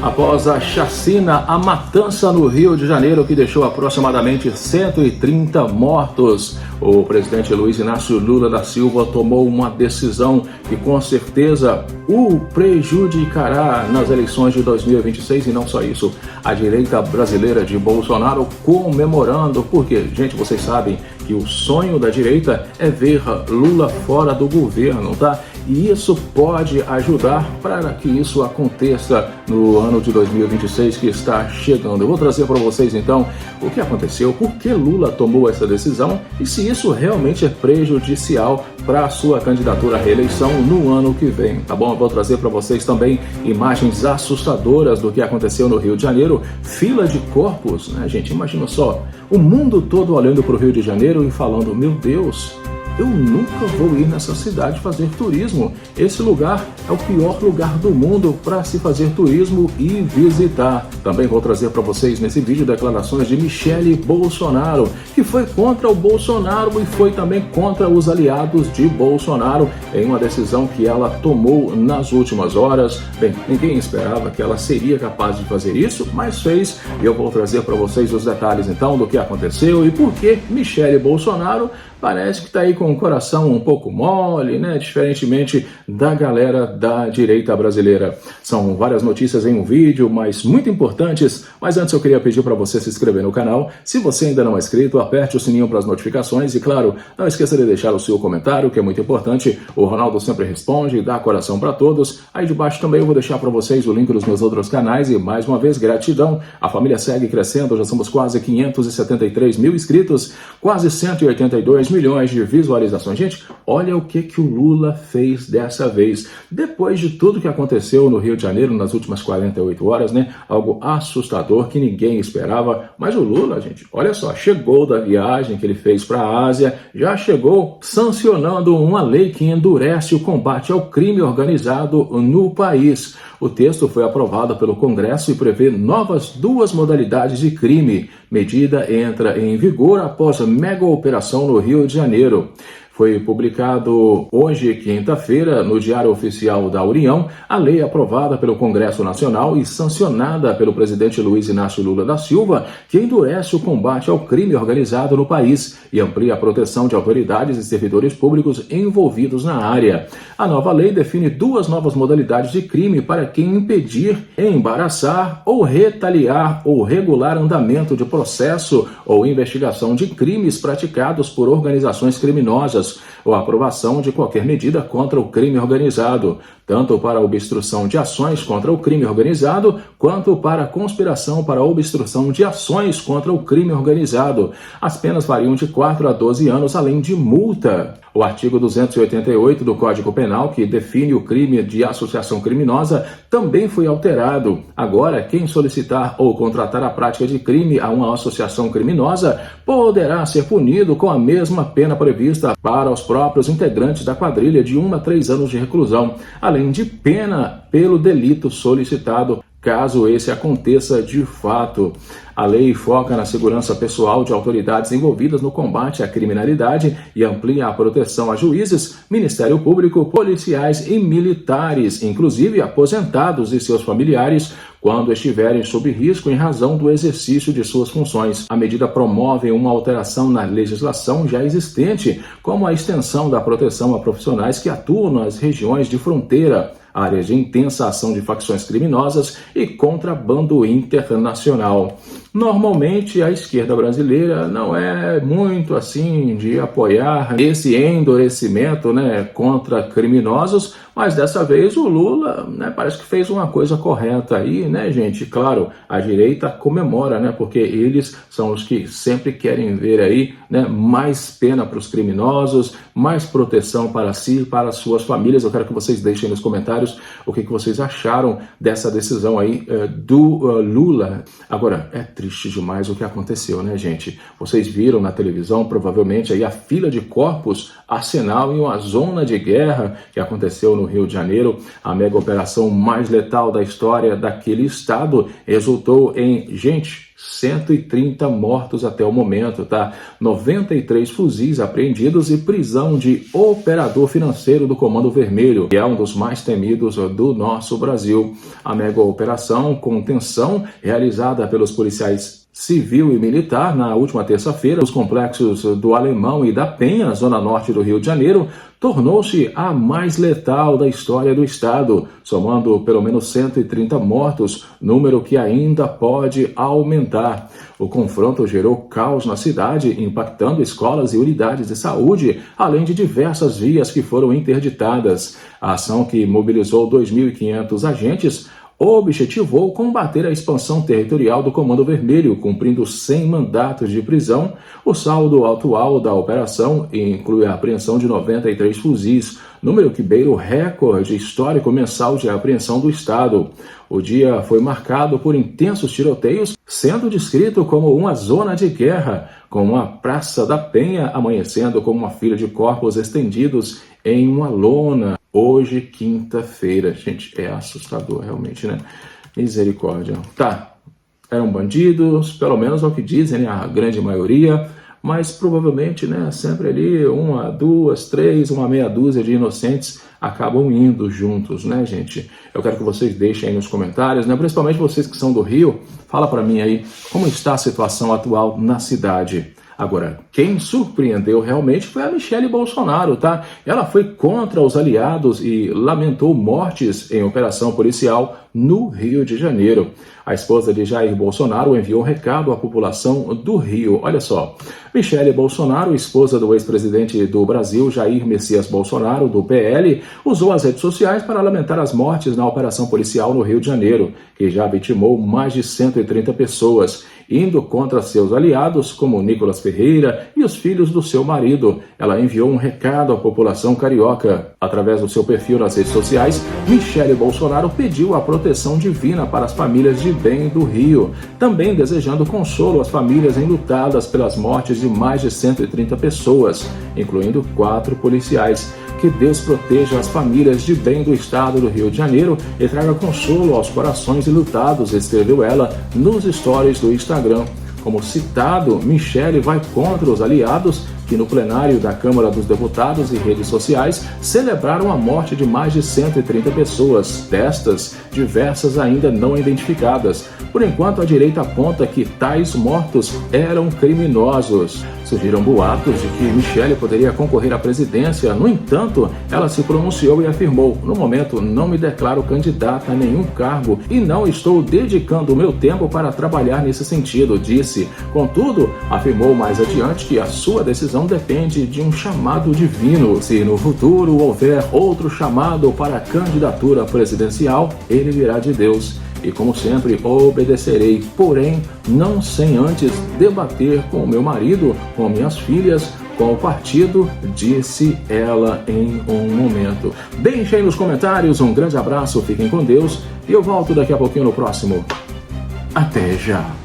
Após a chacina, a matança no Rio de Janeiro, que deixou aproximadamente 130 mortos, o presidente Luiz Inácio Lula da Silva tomou uma decisão que com certeza o prejudicará nas eleições de 2026, e não só isso, a direita brasileira de Bolsonaro comemorando, porque, gente, vocês sabem que o sonho da direita é ver Lula fora do governo, tá? E isso pode ajudar para que isso aconteça no ano de 2026 que está chegando. Eu vou trazer para vocês então o que aconteceu, por que Lula tomou essa decisão e se isso realmente é prejudicial para a sua candidatura à reeleição no ano que vem, tá bom? Eu vou trazer para vocês também imagens assustadoras do que aconteceu no Rio de Janeiro, fila de corpos, né, gente? Imagina só, o mundo todo olhando para o Rio de Janeiro e falando, meu Deus, eu nunca vou ir nessa cidade fazer turismo. Esse lugar é o pior lugar do mundo para se fazer turismo e visitar. Também vou trazer para vocês nesse vídeo declarações de Michele Bolsonaro, que foi contra o Bolsonaro e foi também contra os aliados de Bolsonaro em uma decisão que ela tomou nas últimas horas. Bem, ninguém esperava que ela seria capaz de fazer isso, mas fez. E eu vou trazer para vocês os detalhes então do que aconteceu e por que Michele Bolsonaro parece que está aí com o coração um pouco mole, né? Diferentemente da galera da direita brasileira. São várias notícias em um vídeo, mas muito importantes. Mas antes eu queria pedir para você se inscrever no canal. Se você ainda não é inscrito, aperte o sininho para as notificações. E claro, não esqueça de deixar o seu comentário, que é muito importante. O Ronaldo sempre responde e dá coração para todos. Aí debaixo também eu vou deixar para vocês o link dos meus outros canais. E mais uma vez, gratidão. A família segue crescendo, já somos quase 573 mil inscritos, quase 182 milhões de visualizações. Gente, olha o que o Lula fez dessa vez. Depois de tudo que aconteceu no Rio de Janeiro nas últimas 48 horas, né? Algo assustador que ninguém esperava. Mas o Lula, gente, olha só, chegou da viagem que ele fez para a Ásia, já chegou sancionando uma lei que endurece o combate ao crime organizado no país. O texto foi aprovado pelo Congresso e prevê novas 2 modalidades de crime. Medida entra em vigor após a mega operação no Rio de Janeiro. Foi publicado hoje, quinta-feira, no Diário Oficial da União, a lei aprovada pelo Congresso Nacional e sancionada pelo presidente Luiz Inácio Lula da Silva, que endurece o combate ao crime organizado no país e amplia a proteção de autoridades e servidores públicos envolvidos na área. A nova lei define 2 novas modalidades de crime para quem impedir, embaraçar ou retaliar ou regular andamento de processo ou investigação de crimes praticados por organizações criminosas, ou a aprovação de qualquer medida contra o crime organizado, tanto para a obstrução de ações contra o crime organizado, quanto para a conspiração para a obstrução de ações contra o crime organizado. As penas variam de 4 a 12 anos, além de multa. O artigo 288 do Código Penal, que define o crime de associação criminosa, também foi alterado. Agora, quem solicitar ou contratar a prática de crime a uma associação criminosa poderá ser punido com a mesma pena prevista para os próprios integrantes da quadrilha de 1 a 3 anos de reclusão, além de pena pelo delito solicitado, caso esse aconteça de fato. A lei foca na segurança pessoal de autoridades envolvidas no combate à criminalidade e amplia a proteção a juízes, Ministério Público, policiais e militares, inclusive aposentados e seus familiares, quando estiverem sob risco em razão do exercício de suas funções. A medida promove uma alteração na legislação já existente, como a extensão da proteção a profissionais que atuam nas regiões de fronteira, áreas de intensa ação de facções criminosas e contrabando internacional. Normalmente a esquerda brasileira não é muito assim de apoiar esse endurecimento, né, contra criminosos, mas dessa vez o Lula, né, parece que fez uma coisa correta aí, né, gente? Claro, a direita comemora, né, porque eles são os que sempre querem ver aí, né, mais pena para os criminosos, mais proteção para si e para as suas famílias. Eu quero que vocês deixem nos comentários o que vocês acharam dessa decisão aí do Lula. Agora, é triste demais o que aconteceu, né, gente? Vocês viram na televisão, provavelmente, aí a fila de corpos arsenal em uma zona de guerra que aconteceu no Rio de Janeiro. A mega operação mais letal da história daquele estado resultou em, gente, 130 mortos até o momento, tá? 93 fuzis apreendidos e prisão de operador financeiro do Comando Vermelho, que é um dos mais temidos do nosso Brasil. A mega operação contenção realizada pelos policiais civil e militar na última terça-feira, os complexos do Alemão e da Penha, zona norte do Rio de Janeiro, tornou-se a mais letal da história do estado, somando pelo menos 130 mortos, número que ainda pode aumentar. O confronto gerou caos na cidade, impactando escolas e unidades de saúde, além de diversas vias que foram interditadas. A ação, que mobilizou 2.500 agentes, objetivou combater a expansão territorial do Comando Vermelho, cumprindo 100 mandatos de prisão. O saldo atual da operação inclui a apreensão de 93 fuzis, número que beira o recorde histórico mensal de apreensão do Estado. O dia foi marcado por intensos tiroteios, sendo descrito como uma zona de guerra, com a Praça da Penha amanhecendo como uma fila de corpos estendidos em uma lona. Hoje, quinta-feira, gente, é assustador realmente, né? Misericórdia. Tá, eram bandidos, pelo menos é o que dizem, né? A grande maioria, mas provavelmente, né, sempre ali uma, duas, três, uma meia dúzia de inocentes acabam indo juntos, né, gente? Eu quero que vocês deixem aí nos comentários, né? Principalmente vocês que são do Rio, fala para mim aí como está a situação atual na cidade. Agora, quem surpreendeu realmente foi a Michelle Bolsonaro, tá? Ela foi contra os aliados e lamentou mortes em operação policial no Rio de Janeiro. A esposa de Jair Bolsonaro enviou um recado à população do Rio. Olha só, Michelle Bolsonaro, esposa do ex-presidente do Brasil, Jair Messias Bolsonaro, do PL, usou as redes sociais para lamentar as mortes na operação policial no Rio de Janeiro, que já vitimou mais de 130 pessoas, indo contra seus aliados, como Nicolas Ferreira e os filhos do seu marido. Ela enviou um recado à população carioca. Através do seu perfil nas redes sociais, Michelle Bolsonaro pediu a proteção divina para as famílias de bem do Rio, também desejando consolo às famílias enlutadas pelas mortes de mais de 130 pessoas, incluindo 4 policiais. Que Deus proteja as famílias de bem do estado do Rio de Janeiro e traga consolo aos corações enlutados, escreveu ela nos stories do Instagram. Como citado, Michelle vai contra os aliados que no plenário da Câmara dos Deputados e redes sociais celebraram a morte de mais de 130 pessoas, destas diversas ainda não identificadas. Por enquanto, a direita aponta que tais mortos eram criminosos. Surgiram boatos de que Michelle poderia concorrer à presidência. No entanto, ela se pronunciou e afirmou: no momento não me declaro candidata a nenhum cargo e não estou dedicando o meu tempo para trabalhar nesse sentido, disse. Contudo, afirmou mais adiante que a sua decisão depende de um chamado divino. Se no futuro houver outro chamado para a candidatura presidencial, ele virá de Deus. E como sempre, obedecerei, porém, não sem antes debater com o meu marido, com minhas filhas, com o partido, disse ela em um momento. Deixem nos comentários, um grande abraço, fiquem com Deus, e eu volto daqui a pouquinho no próximo. Até já!